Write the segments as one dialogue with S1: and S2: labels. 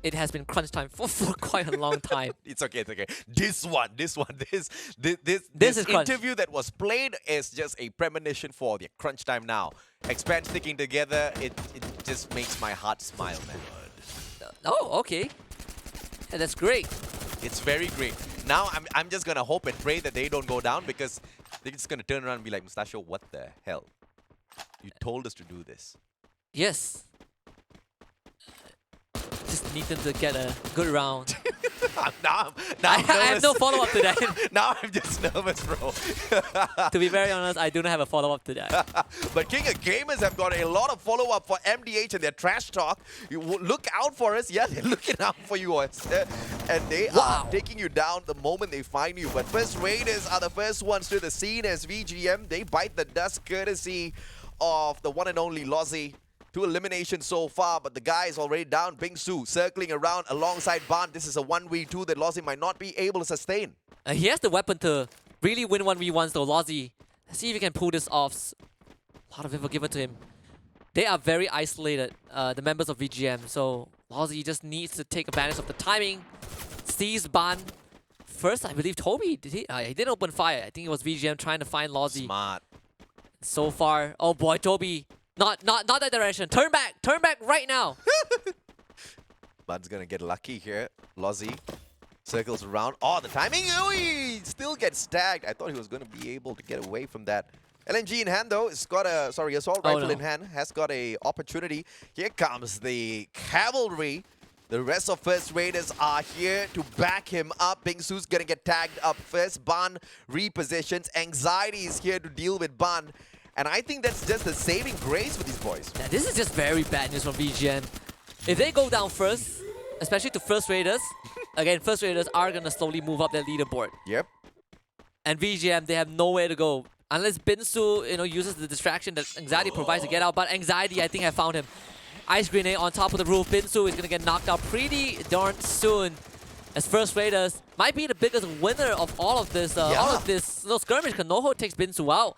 S1: it has been crunch time for quite a long time.
S2: It's okay, it's okay. This
S1: This is crunch.
S2: interview that was played is just a premonition for the crunch time now. Expand sticking together, it just makes my heart smile, man.
S1: Oh, okay. Yeah, that's great.
S2: It's very great. Now I'm just gonna hope and pray that they don't go down, because they're just gonna turn around and be like, Mustachio, what the hell? You told us to do this.
S1: Yes. Just need them to get a good round.
S2: now
S1: I
S2: I'm
S1: have no
S2: nervous.
S1: follow-up to that.
S2: Now I'm just nervous, bro.
S1: To be very honest, I do not have a follow-up to that.
S2: But King of Gamers have got a lot of follow-up for MDH and their trash talk. You look out for us. Yeah, they're looking out for you. And they are taking you down the moment they find you. But First Raiders are the first ones to the scene as VGM. They bite the dust courtesy of the one and only Lozzie. 2 eliminations so far, but the guy is already down. Bingsu circling around alongside Ban. This is a 1v2 that Lozzie might not be able to sustain.
S1: He has the weapon to really win 1v1s though, Lozzie. Let's see if he can pull this off. A lot of info given to him. They are very isolated, the members of VGM, so Lozzie just needs to take advantage of the timing. Sees Ban. First, I believe Toby, did he? He didn't open fire. I think it was VGM trying to find Lozzie.
S2: Smart.
S1: So far, oh boy, Toby. Not that direction. Turn back right now.
S2: Ban's gonna get lucky here. Lozzie circles around. Oh, the timing! Oh, he still gets tagged. I thought he was gonna be able to get away from that. LNG in hand though, it's got a assault rifle in hand, has got a opportunity. Here comes the cavalry. The rest of First Raiders are here to back him up. Bingsu's gonna get tagged up first. Ban repositions. Anxiety is here to deal with Ban. And I think that's just the saving grace for these boys.
S1: Yeah, this is just very bad news from VGM. If they go down first, especially to First Raiders, again, First Raiders are gonna slowly move up their leaderboard.
S2: Yep.
S1: And VGM, they have nowhere to go. Unless Binsu, uses the distraction that Anxiety provides to get out. But Anxiety, I think, have found him. Ice grenade on top of the roof. Binsu is gonna get knocked out pretty darn soon. As First Raiders might be the biggest winner of all of this, skirmish. Kanoho takes Binsu out.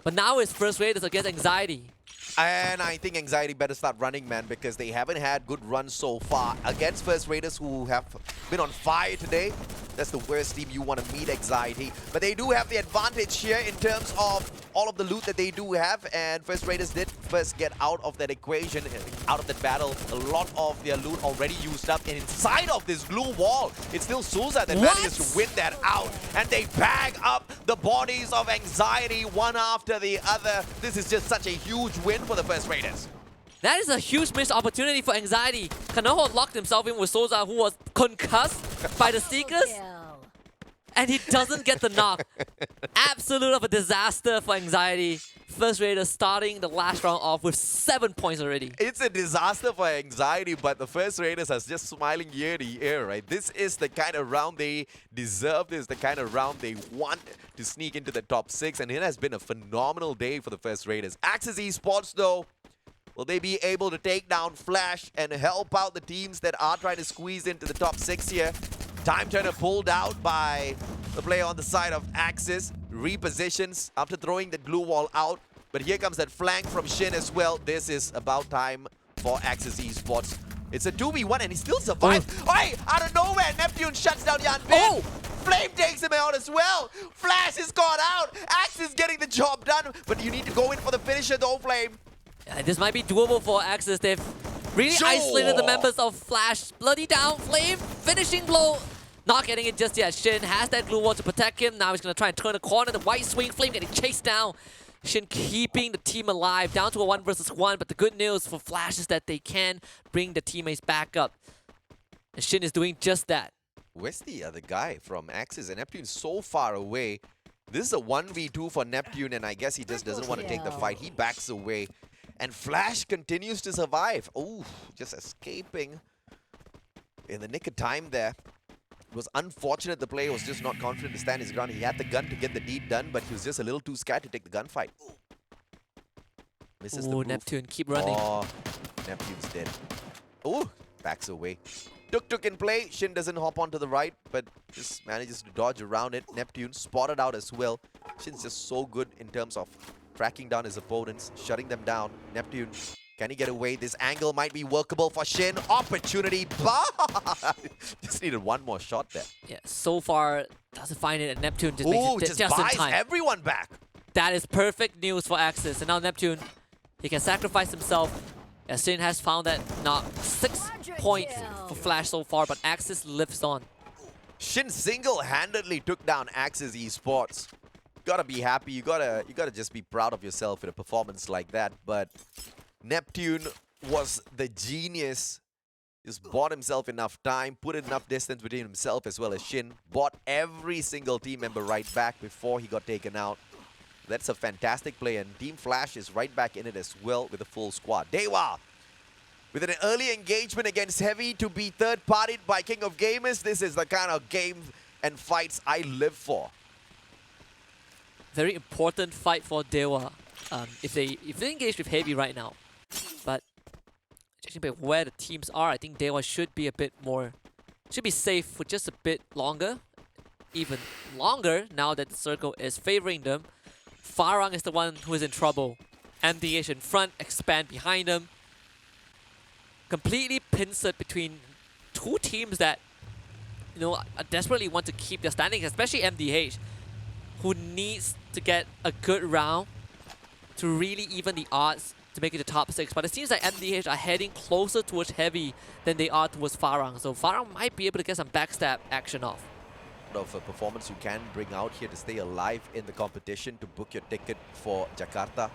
S1: But now it's First Raiders against Anxiety.
S2: And I think Anxiety better start running, man, because they haven't had good runs so far. Against First Raiders, who have been on fire today, that's the worst team you want to meet, Anxiety. But they do have the advantage here in terms of all of the loot that they do have. And First Raiders did first get out of that equation, out of that battle. A lot of their loot already used up. And inside of this blue wall, it's still Souza that manages to win that out. And they bag up the bodies of Anxiety one after the other. This is just such a huge win for the First Raiders.
S1: That is a huge missed opportunity for Anxiety. Kanoho locked himself in with Souza, who was concussed by the Seekers. And he doesn't get the knock. Absolute of a disaster for Anxiety. First Raiders starting the last round off with 7 points already.
S2: It's a disaster for Anxiety, but the First Raiders are just smiling ear to ear, right? This is the kind of round they deserve. This is the kind of round they want to sneak into the top 6, and it has been a phenomenal day for the First Raiders. Axis Esports, though, will they be able to take down Flash and help out the teams that are trying to squeeze into the top 6 here? Time Turner pulled out by the player on the side of Axis. Repositions after throwing the glue wall out. But here comes that flank from Shin as well. This is about time for Axis Esports. It's a 2v1 and he still survives. Oi! Out of nowhere, Neptune shuts down Yan Bin. Flame takes him out as well. Flash is gone out. Axis getting the job done. But you need to go in for the finisher though, Flame.
S1: This might be doable for Axis. They've really isolated the members of Flash. Bloody down, Flame, finishing blow. Not getting it just yet. Shin has that glue wall to protect him. Now he's going to try and turn the corner. The white swing, Flame getting chased down. Shin keeping the team alive, down to a 1 versus 1. But the good news for Flash is that they can bring the teammates back up. And Shin is doing just that.
S2: Where's the other guy from Axis? And Neptune's so far away. This is a 1v2 for Neptune, and I guess he just doesn't want to take the fight. He backs away. And Flash continues to survive. Oh, just escaping in the nick of time there. It was unfortunate the player was just not confident to stand his ground. He had the gun to get the deed done, but he was just a little too scared to take the gunfight. Misses the move.
S1: Neptune, keep running.
S2: Oh, Neptune's dead. Oh, backs away. Tuk in play. Shin doesn't hop onto the right, but just manages to dodge around it. Neptune spotted out as well. Shin's just so good in terms of tracking down his opponents, shutting them down. Neptune Can he get away? This angle might be workable for Shin. Opportunity, but just needed one more shot there.
S1: Yeah, so far doesn't find it, and Neptune just
S2: Ooh,
S1: makes it
S2: just
S1: in
S2: buys
S1: time.
S2: everyone back.
S1: That is perfect news for Axis. And now Neptune, he can sacrifice himself. As Shin has found that knock. 6 points for Flash so far, but Axis lives on.
S2: Shin single-handedly took down Axis Esports. Gotta be happy. You gotta just be proud of yourself with a performance like that. But Neptune was the genius. Just bought himself enough time, put enough distance between himself as well as Shin. Bought every single team member right back before he got taken out. That's a fantastic play, and Team Flash is right back in it as well with a full squad. Dewa with an early engagement against Heavy to be third-partied by King of Gamers. This is the kind of game and fights I live for.
S1: Very important fight for Dewa if they engage with Heavy right now. But judging by where the teams are, I think Dewa should be a bit more, should be safe for just a bit longer. Even longer now that the circle is favoring them. Farang is the one who is in trouble. MDH in front, Expand behind him. Completely pincered between two teams that, you know, desperately want to keep their standing, especially MDH, who needs to get a good round to really even the odds to make it the top 6. But it seems like MDH are heading closer towards Heavy than they are towards Farang. So Farang might be able to get some backstab action off.
S2: Of a performance you can bring out here to stay alive in the competition, to book your ticket for Jakarta.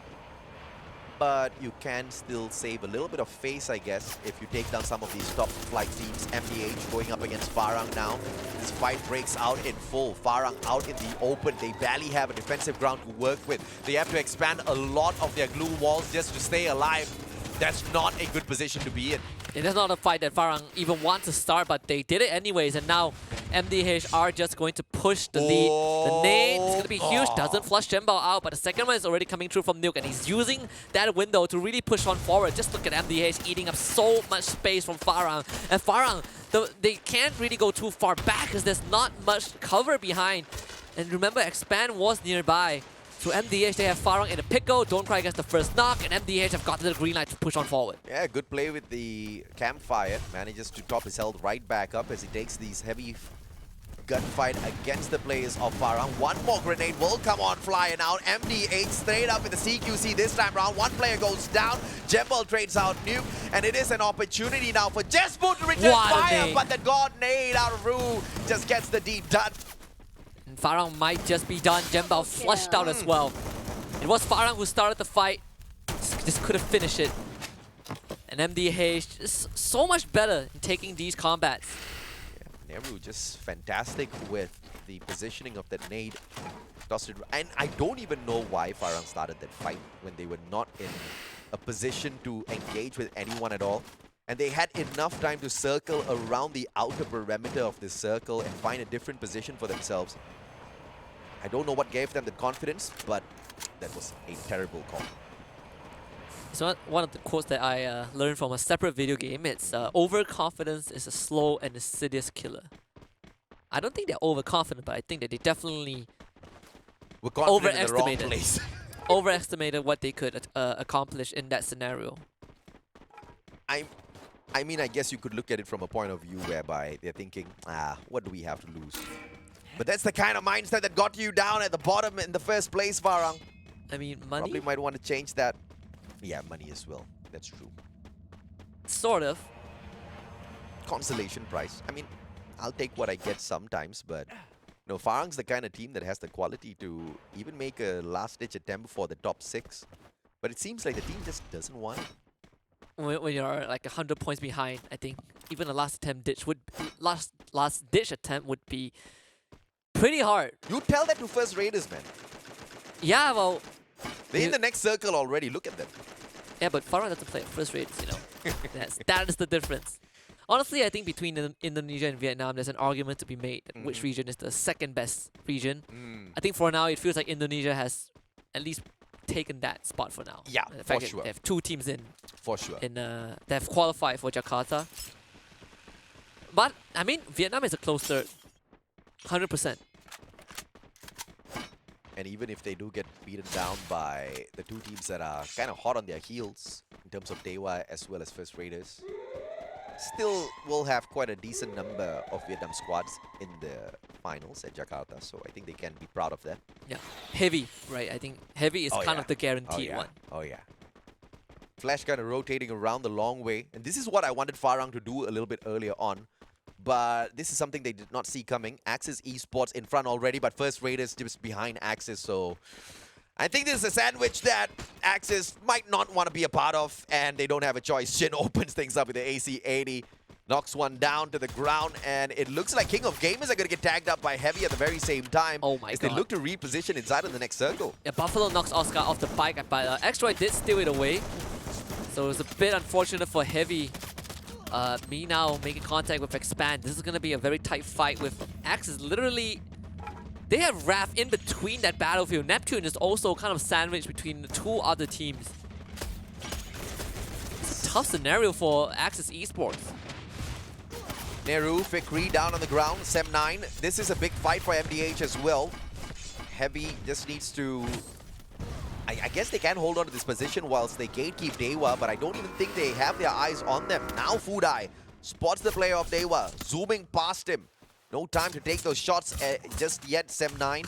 S2: But you can still save a little bit of face, I guess, if you take down some of these top flight teams. MDH going up against Farang now. This fight breaks out in full. Farang out in the open. They barely have a defensive ground to work with. They have to expand a lot of their glue walls just to stay alive. That's not a good position to be in.
S1: It is not a fight that Farang even wants to start, but they did it anyways, and now MDH are just going to push the lead. The nade is going to be huge, doesn't flush Jembao out, but the second one is already coming through from Nuke, and he's using that window to really push on forward. Just look at MDH eating up so much space from Farang. And Farang, they can't really go too far back because there's not much cover behind. And remember, Expand was nearby. So MDH, they have Farang in a pickle. Don't Cry gets the first knock, and MDH have gotten the green light to push on forward.
S2: Yeah, good play with the campfire. Manages to top his health right back up as he takes these heavy gunfight against the players of Farang. One more grenade will come on flying out. MDH straight up with the CQC this time round. One player goes down. Jembal trades out Nuke, and it is an opportunity now for Jespo to return fire, but the god nade out of Rue just gets the deed done.
S1: Farang might just be done. Jembao flushed out as well. It was Farang who started the fight. Just couldn't finish it. And MDH is so much better in taking these combats.
S2: Yeah, Nehru just fantastic with the positioning of that nade. Tossed it, and I don't even know why Farang started that fight when they were not in a position to engage with anyone at all. And they had enough time to circle around the outer perimeter of this circle and find a different position for themselves. I don't know what gave them the confidence, but that was a terrible call.
S1: So one of the quotes that I learned from a separate video game, it's overconfidence is a slow and insidious killer. I don't think they're overconfident, but I think that they definitely
S2: We're confident in the wrong place.
S1: overestimated what they could accomplish in that scenario.
S2: I mean, I guess you could look at it from a point of view whereby they're thinking, what do we have to lose? But that's the kind of mindset that got you down at the bottom in the first place, Farang.
S1: I mean, money?
S2: Probably might want to change that. Yeah, money as well. That's true.
S1: Sort of.
S2: Consolation prize. I mean, I'll take what I get sometimes, but you know, Farang's the kind of team that has the quality to even make a last-ditch attempt for the top 6. But it seems like the team just doesn't want it.
S1: When you're like 100 points behind, I think even a last ditch attempt would be pretty hard.
S2: You tell that to first raiders, man.
S1: Yeah, well,
S2: They're in the next circle already. Look at them.
S1: yeah, but Farang doesn't play first raiders, you know. That is the difference. Honestly, I think between Indonesia and Vietnam, there's an argument to be made which region is the second best region. I think for now, it feels like Indonesia has at least taken that spot for now.
S2: Yeah,
S1: the
S2: for
S1: fact that
S2: sure.
S1: they have 2 teams in.
S2: For sure.
S1: They have qualified for Jakarta. But I mean, Vietnam is a close third, 100%.
S2: And even if they do get beaten down by the two teams that are kind of hot on their heels in terms of Dewa as well as First Raiders. Still will have quite a decent number of Vietnam squads in the finals at Jakarta, so I think they can be proud of that.
S1: Yeah, heavy, right? I think heavy is kind of the guaranteed one.
S2: Oh yeah. Flash kind of rotating around the long way, and this is what I wanted Farang to do a little bit earlier on. But this is something they did not see coming. Axis Esports in front already, but First Raiders just behind Axis, so I think this is a sandwich that Axis might not want to be a part of, and they don't have a choice. Shin opens things up with the AC-80, knocks one down to the ground, and it looks like King of Gamers are going to get tagged up by Heavy at the very same time.
S1: Oh my god.
S2: They look to reposition inside of the next circle.
S1: Yeah, Buffalo knocks Oscar off the bike, but X-Roy did steal it away. So it's a bit unfortunate for Heavy. Me now making contact with Expand. This is going to be a very tight fight with Axis literally. They have Raph in between that battlefield. Neptune is also kind of sandwiched between the two other teams. It's a tough scenario for Axis Esports.
S2: Nehru, Fikri down on the ground, Sem9. This is a big fight for MDH as well. Heavy just needs to... I guess they can hold on to this position whilst they gatekeep Dewa, but I don't even think they have their eyes on them. Now Fudai spots the player of Dewa, zooming past him. No time to take those shots just yet. Sem9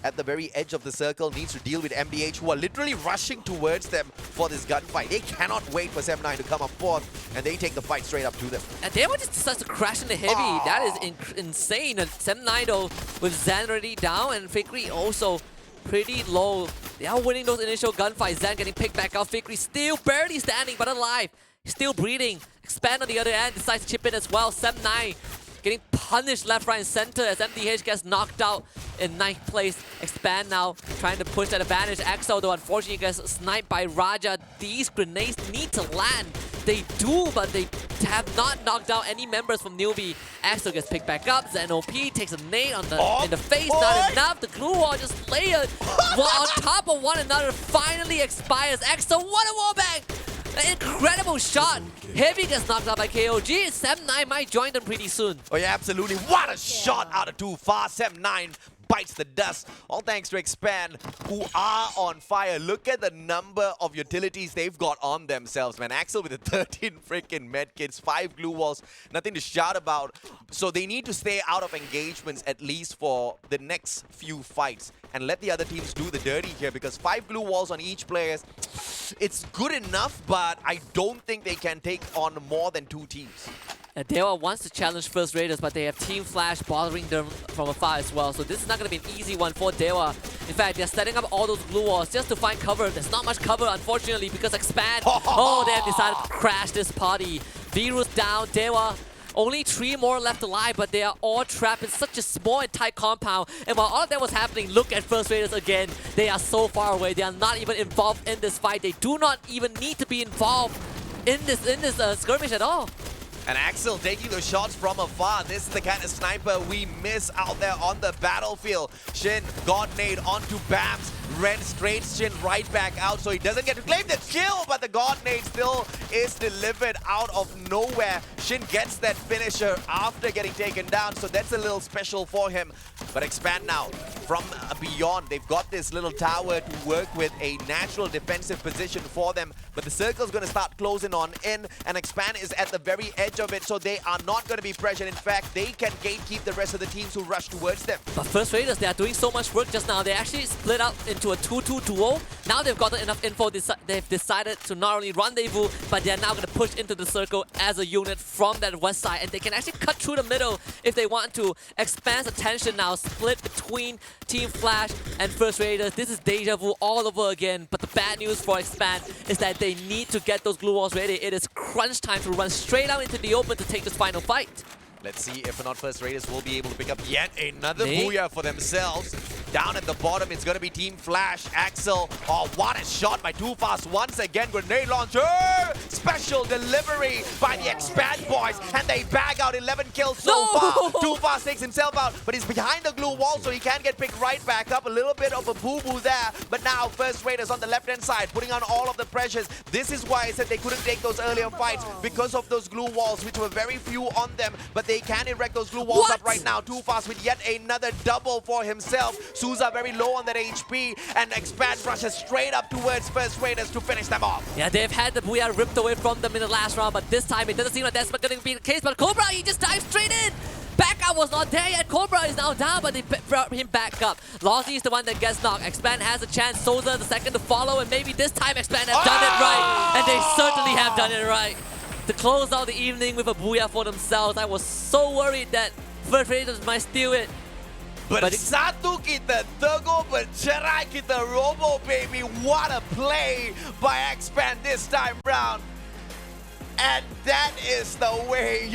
S2: at the very edge of the circle needs to deal with MDH, who are literally rushing towards them for this gunfight. They cannot wait for Sem9 to come up fourth, and they take the fight straight up to them.
S1: And Dewa just decides to crash into Heavy. That is insane. And Sem9 though, with Zan already down, and Fikri also pretty low. They are winning those initial gunfights. Zan getting picked back up. Fikri still barely standing, but alive. Still breathing. Expand on the other end, decides to chip in as well. Sem9 getting punished left, right, and center as MDH gets knocked out in 9th place. Expand now, trying to push that advantage. Axel, though, unfortunately gets sniped by Raja. These grenades need to land. They do, but they have not knocked out any members from Newbie. Axel gets picked back up. Zen OP takes a nade on in the face. Not enough. The glue wall just layered on top of one another. Finally expires. Axel, what a wallbang! An incredible shot. Heavy gets knocked out by KOG. Sem9 might join them pretty soon.
S2: Oh yeah, absolutely. What a shot out of too far. Sem9 bites the dust. All thanks to Expand, who are on fire. Look at the number of utilities they've got on themselves, man. Axel with the 13 freaking medkits, 5 glue walls, nothing to shout about. So they need to stay out of engagements at least for the next few fights and let the other teams do the dirty here, because 5 glue walls on each player, it's good enough, but I don't think they can take on more than 2 teams.
S1: Dewa wants to challenge First Raiders, but they have Team Flash bothering them from afar as well. So this is not going to be an easy one for Dewa. In fact, they're setting up all those blue walls just to find cover. There's not much cover, unfortunately, because Expand, oh, they have decided to crash this party. Virus down, Dewa. Only 3 more left alive, but they are all trapped in such a small and tight compound. And while all of that was happening, look at First Raiders again. They are so far away. They are not even involved in this fight. They do not even need to be involved in this skirmish at all.
S2: And Axel taking those shots from afar. This is the kind of sniper we miss out there on the battlefield. Shin, God nade onto Bams. Ren straight Shin right back out, so he doesn't get to claim the kill, but the God nade still is delivered out of nowhere. Shin gets that finisher after getting taken down, so that's a little special for him. But Expand now from beyond. They've got this little tower to work with, a natural defensive position for them, but the circle's going to start closing on in, and Expand is at the very edge of it, so they are not going to be pressured. In fact, they can gatekeep the rest of the teams who rush towards them.
S1: But First Raiders, they are doing so much work just now. They actually split up into a 2-2 duo. Now they've gotten enough info. They've decided to not only rendezvous, but they're now going to push into the circle as a unit from that west side, and they can actually cut through the middle if they want to. Expand's attention now split between Team Flash and First Raiders. This is deja vu all over again, but the bad news for Expand is that they need to get those glue walls ready. It is crunch time to run straight out into the open to take this final fight.
S2: Let's see if or not First Raiders will be able to pick up yet another booyah for themselves. Down at the bottom, it's going to be Team Flash. Axel, oh, what a shot by Too Fast once again. Grenade launcher! Special delivery by the Expand boys, and they bag out 11 kills so far. Too Fast takes himself out, but he's behind the glue wall, so he can get picked right back up. A little bit of a boo-boo there, but now First Raiders on the left-hand side, putting on all of the pressures. This is why I said they couldn't take those earlier fights, because of those glue walls, which were very few on them, but they can erect those glue walls up right now. Too Fast with yet another double for himself. Souza very low on that HP, and Expand rushes straight up towards First Raiders to finish them off.
S1: Yeah, they've had the Booyah ripped away from them in the last round, but this time it doesn't seem like that's going to be the case. But Cobra, he just dives straight in. Backup was not there yet. Cobra is now down, but they brought him back up. Lozzy is the one that gets knocked. Expand has a chance. Souza the second to follow, and maybe this time Expand has done it right. And they certainly have done it right. To close out the evening with a Booyah for themselves, I was so worried that First Raiders might steal it.
S2: Bersatu kita, teguh bercerai kita, Robo baby. What a play by Expand this time round. And that is the way you